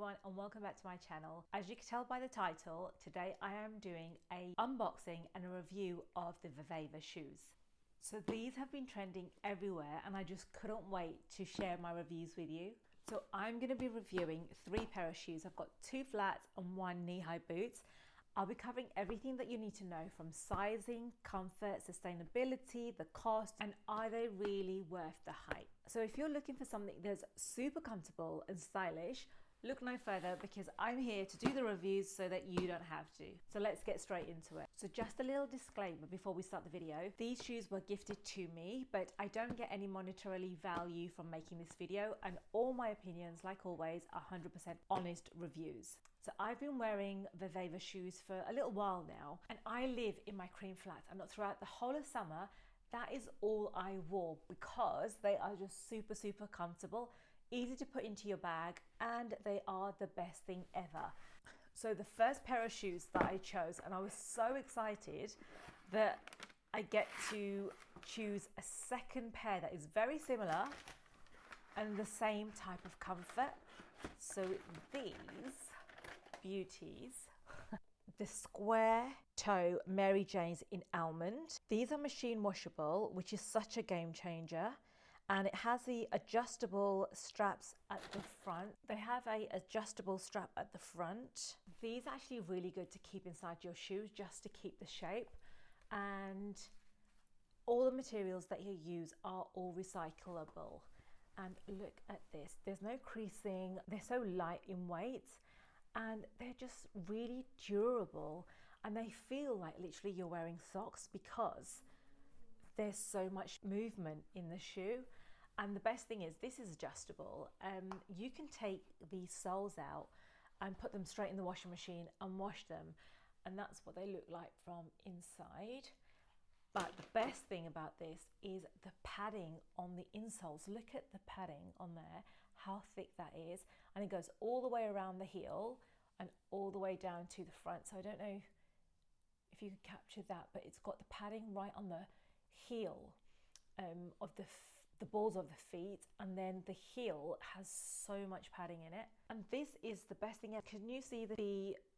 everyone and welcome back to my channel. As you can tell by the title, today I am doing a unboxing and a review of the Vivaia shoes. So these have been trending everywhere and I just couldn't wait to share my reviews with you. So I'm going to be reviewing 3 pair of shoes. I've got 2 flats and 1 knee-high boots. I'll be covering everything that you need to know from sizing, comfort, sustainability, the cost, and are they really worth the hype? So if you're looking for something that's super comfortable and stylish, look no further because I'm here to do the reviews so that you don't have to. So let's get straight into it. So just a little disclaimer before we start the video. These shoes were gifted to me, but I don't get any monetarily value from making this video, and all my opinions, like always, are 100% honest reviews. So I've been wearing Vivaia shoes for a little while now, and I live in my cream flats, and throughout the whole of summer, that is all I wore because they are just super comfortable, easy to put into your bag, and they are the best thing ever. So the first pair of shoes that I chose, and I was so excited that I get to choose a second pair that is very similar and the same type of comfort. So these beauties, the square toe Mary Janes in almond. These are machine washable, which is such a game changer. And it has the adjustable straps at the front. They have a adjustable strap at the front. These are actually really good to keep inside your shoes just to keep the shape. And all the materials that you use are all recyclable. And look at this, there's no creasing. They're so light in weight and they're just really durable. And they feel like literally you're wearing socks because there's so much movement in the shoe. And the best thing is this is adjustable. You can take these soles out and put them straight in the washing machine and wash them. And that's what they look like from inside. But the best thing about this is the padding on the insoles. Look at the padding on there, how thick that is. And it goes all the way around the heel and all the way down to the front. So I don't know if you could capture that, but it's got the padding right on the heel of the balls of the feet, and then the heel has so much padding in it. And this is the best thing. Can you see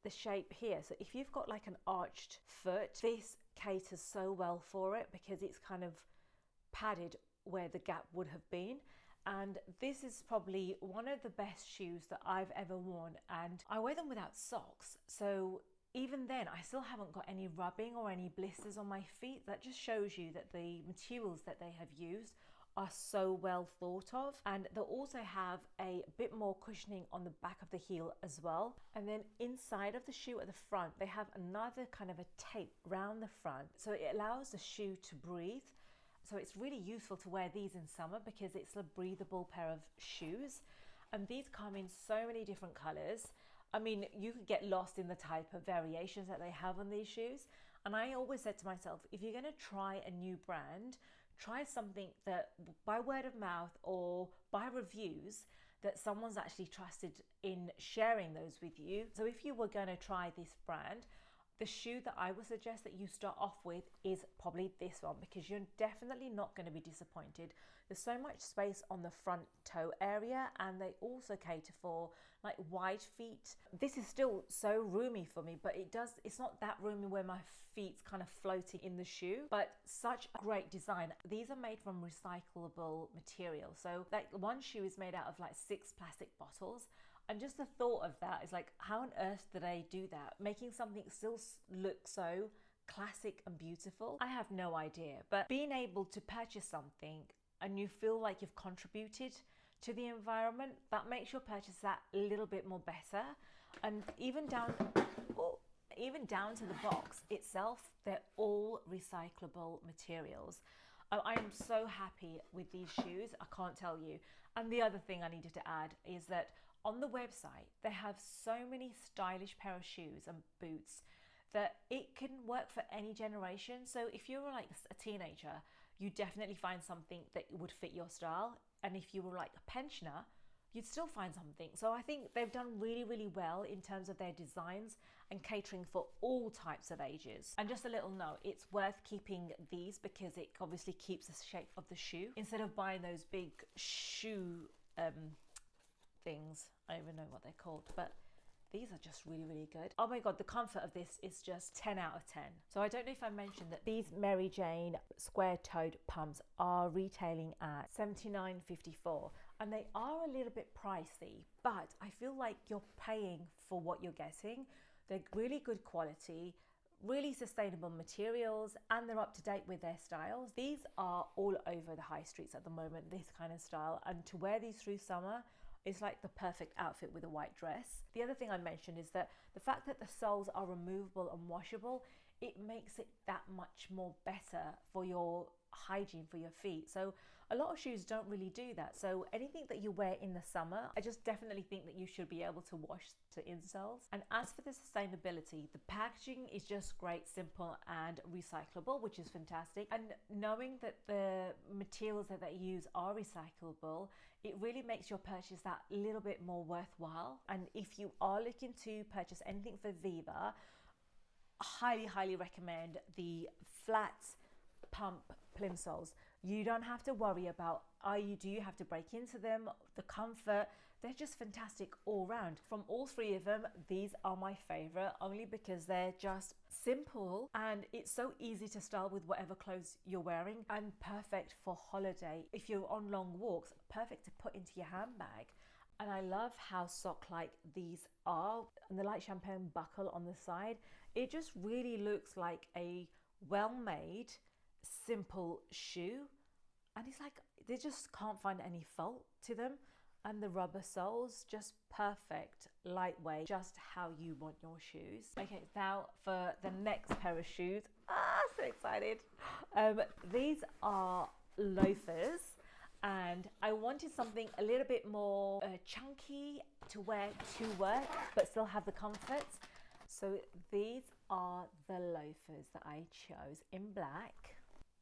the shape here? So if you've got like an arched foot, this caters so well for it because it's kind of padded where the gap would have been. And this is probably one of the best shoes that I've ever worn, and I wear them without socks. So even then, I still haven't got any rubbing or any blisters on my feet. That just shows you that the materials that they have used are so well thought of. And they'll also have a bit more cushioning on the back of the heel as well. And then inside of the shoe at the front, they have another kind of a tape around the front. So it allows the shoe to breathe. So it's really useful to wear these in summer because it's a breathable pair of shoes. And these come in so many different colors. I mean, you could get lost in the type of variations that they have on these shoes. And I always said to myself, if you're going to try a new brand, try something that by word of mouth or by reviews that someone's actually trusted in sharing those with you. So if you were going to try this brand, the shoe that I would suggest that you start off with is probably this one because you're definitely not going to be disappointed. There's so much space on the front toe area, and they also cater for like wide feet. This is still so roomy for me, but it's not that roomy where my feet's kind of floating in the shoe, but such a great design. These are made from recyclable material. So like one shoe is made out of like 6 plastic bottles. And just the thought of that is like, how on earth did they do that? Making something still look so classic and beautiful. I have no idea, but being able to purchase something and you feel like you've contributed to the environment, that makes your purchase that little bit more better. And even down to the box itself, they're all recyclable materials. I am so happy with these shoes, I can't tell you. And the other thing I needed to add is that on the website, they have so many stylish pair of shoes and boots that it can work for any generation. So if you're like a teenager, you definitely find something that would fit your style. And if you were like a pensioner, you'd still find something. So I think they've done really well in terms of their designs and catering for all types of ages. And just a little note, it's worth keeping these because it obviously keeps the shape of the shoe. Instead of buying those big shoe things. I don't even know what they're called, but these are just really, really good. Oh my God, the comfort of this is just 10 out of 10. So I don't know if I mentioned that these Mary Jane square-toed pumps are retailing at $79.54, and they are a little bit pricey, but I feel like you're paying for what you're getting. They're really good quality, really sustainable materials, and they're up to date with their styles. These are all over the high streets at the moment, this kind of style, and to wear these through summer, it's like the perfect outfit with a white dress. The other thing I mentioned is that the fact that the soles are removable and washable, it makes it that much more better for your hygiene for your feet. So a lot of shoes don't really do that. So anything that you wear in the summer, I just definitely think that you should be able to wash the insoles. And as for the sustainability, the packaging is just great, simple and recyclable, which is fantastic. And knowing that the materials that they use are recyclable, it really makes your purchase that little bit more worthwhile. And if you are looking to purchase anything for Viva, highly recommend the flat pump plimsolls. You don't have to worry about do you have to break into them, the comfort. They're just fantastic all round. From all three of them, these are my favorite, only because they're just simple and it's so easy to style with whatever clothes you're wearing, and perfect for holiday. If you're on long walks, perfect to put into your handbag. And I love how sock-like these are, and the light champagne buckle on the side. It just really looks like a well-made, simple shoe, and it's like they just can't find any fault to them. And the rubber soles, just perfect, lightweight, just how you want your shoes. Okay, now for the next pair of shoes. So excited. These are loafers, and I wanted something a little bit more chunky to wear to work, but still have the comfort. So these are the loafers that I chose in black.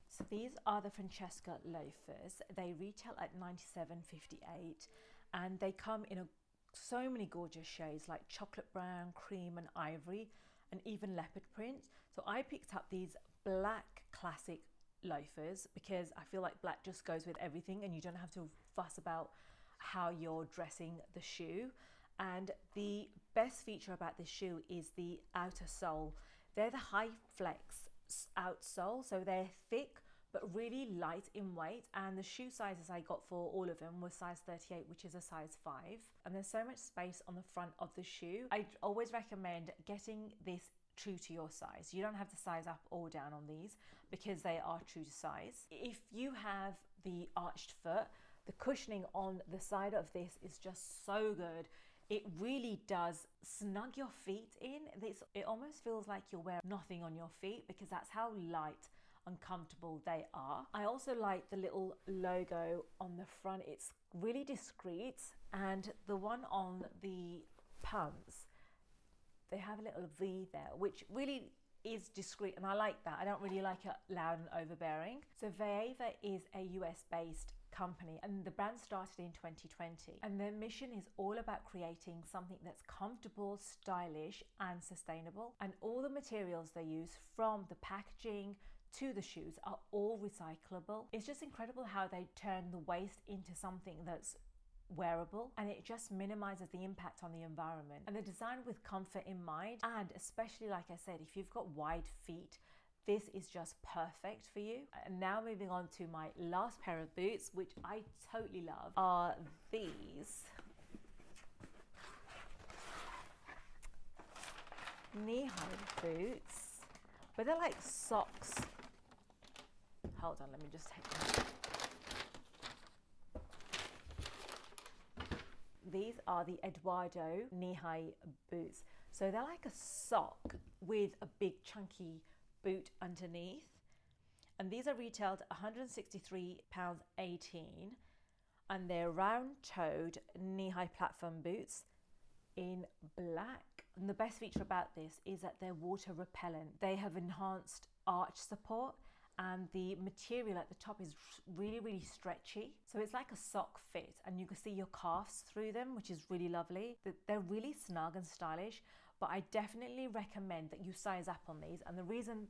So these are the Francesca loafers. They retail at $97.58, and they come in so many gorgeous shades like chocolate brown, cream and ivory, and even leopard print. So I picked up these black classic loafers because I feel like black just goes with everything and you don't have to fuss about how you're dressing the shoe. And the best feature about this shoe is the outer sole. They're the high flex outsole, so they're thick but really light in weight, and the shoe sizes I got for all of them were size 38, which is a size 5, and there's so much space on the front of the shoe. I always recommend getting this true to your size. You don't have to size up or down on these because they are true to size. If you have the arched foot, the cushioning on the side of this is just so good. It really does snug your feet in. It almost feels like you're wearing nothing on your feet because that's how light and comfortable they are. I also like the little logo on the front. It's really discreet, and the one on the pumps, they have a little V there, which really is discreet, and I like that. I don't really like it loud and overbearing. So Vivaia is a US-based company, and the brand started in 2020, and their mission is all about creating something that's comfortable, stylish and sustainable. And all the materials they use, from the packaging to the shoes, are all recyclable. It's just incredible how they turn the waste into something that's wearable, and it just minimizes the impact on the environment. And they're designed with comfort in mind, and especially, like I said, if you've got wide feet, this is just perfect for you. And now moving on to my last pair of boots, which I totally love, are these knee-high boots, but they're like socks. Hold on, let me just take them. These are the Eduardo knee-high boots. So they're like a sock with a big chunky boot underneath. And these are retailed £163.18. And they're round-toed knee-high platform boots in black. And the best feature about this is that they're water repellent. They have enhanced arch support, and the material at the top is really stretchy. So it's like a sock fit, and you can see your calves through them, which is really lovely. They're really snug and stylish, but I definitely recommend that you size up on these. And the reason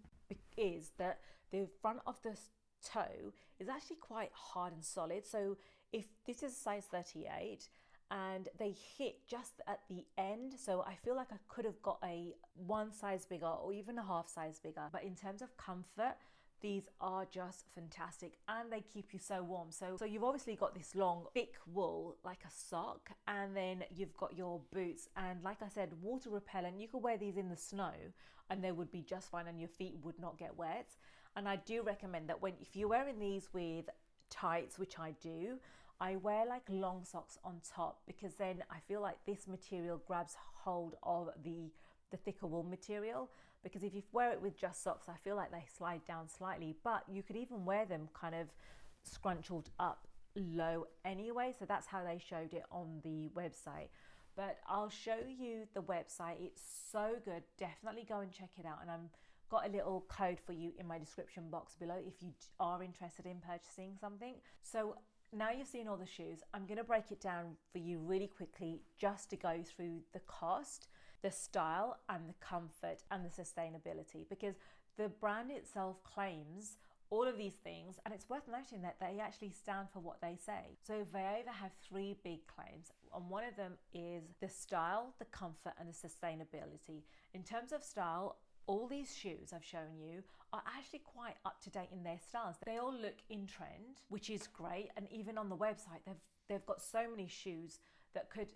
is that the front of the toe is actually quite hard and solid. So if this is size 38 and they hit just at the end. So I feel like I could have got a one size bigger or even a half size bigger. But in terms of comfort, these are just fantastic, and they keep you so warm. So you've obviously got this long thick wool like a sock, and then you've got your boots, and like I said, water repellent. You could wear these in the snow and they would be just fine and your feet would not get wet. And I do recommend that if you're wearing these with tights, which I do, I wear like long socks on top, because then I feel like this material grabs hold of the thicker wool material. Because if you wear it with just socks, I feel like they slide down slightly, but you could even wear them kind of scrunched up low anyway. So that's how they showed it on the website. But I'll show you the website. It's so good. Definitely go and check it out. And I've got a little code for you in my description box below if you are interested in purchasing something. So now you've seen all the shoes, I'm going to break it down for you really quickly just to go through the cost, the style and the comfort and the sustainability, because the brand itself claims all of these things, and it's worth noting that they actually stand for what they say. So Vivaia have three big claims, and one of them is the style, the comfort and the sustainability. In terms of style, all these shoes I've shown you are actually quite up to date in their styles. They all look in trend, which is great. And even on the website, they've got so many shoes that could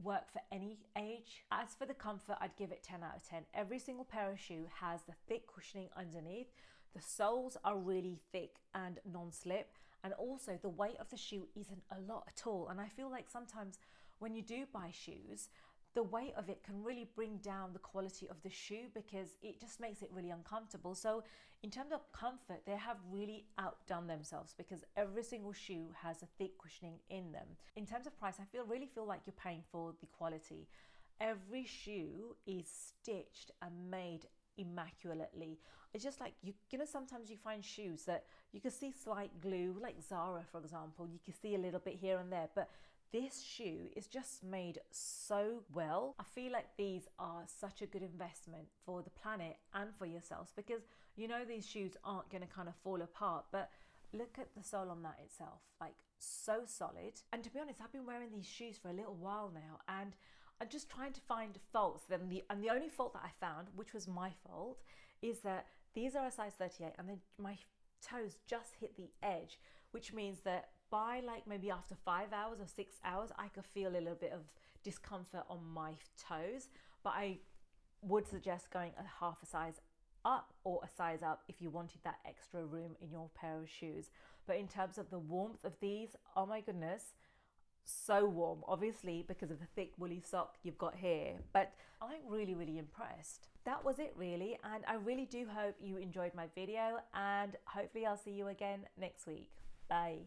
work for any age. As for the comfort, I'd give it 10 out of 10. Every single pair of shoe has the thick cushioning underneath. The soles are really thick and non-slip. And also the weight of the shoe isn't a lot at all. And I feel like sometimes when you do buy shoes, the weight of it can really bring down the quality of the shoe because it just makes it really uncomfortable. So in terms of comfort, they have really outdone themselves because every single shoe has a thick cushioning in them. In terms of price, I really feel like you're paying for the quality. Every shoe is stitched and made immaculately. It's just like, you know, sometimes you find shoes that you can see slight glue, like Zara, for example, you can see a little bit here and there, but this shoe is just made so well. I feel like these are such a good investment for the planet and for yourselves, because you know these shoes aren't going to kind of fall apart, but look at the sole on that itself, like so solid. And to be honest, I've been wearing these shoes for a little while now, and I'm just trying to find faults. And the only fault that I found, which was my fault, is that these are a size 38 and then my toes just hit the edge, which means that by like maybe after 5 hours or 6 hours, I could feel a little bit of discomfort on my toes. But I would suggest going a half a size up or a size up if you wanted that extra room in your pair of shoes. But in terms of the warmth of these, oh my goodness, so warm, obviously because of the thick woolly sock you've got here, but I'm really impressed. That was it really, and I really do hope you enjoyed my video, and hopefully I'll see you again next week. Bye.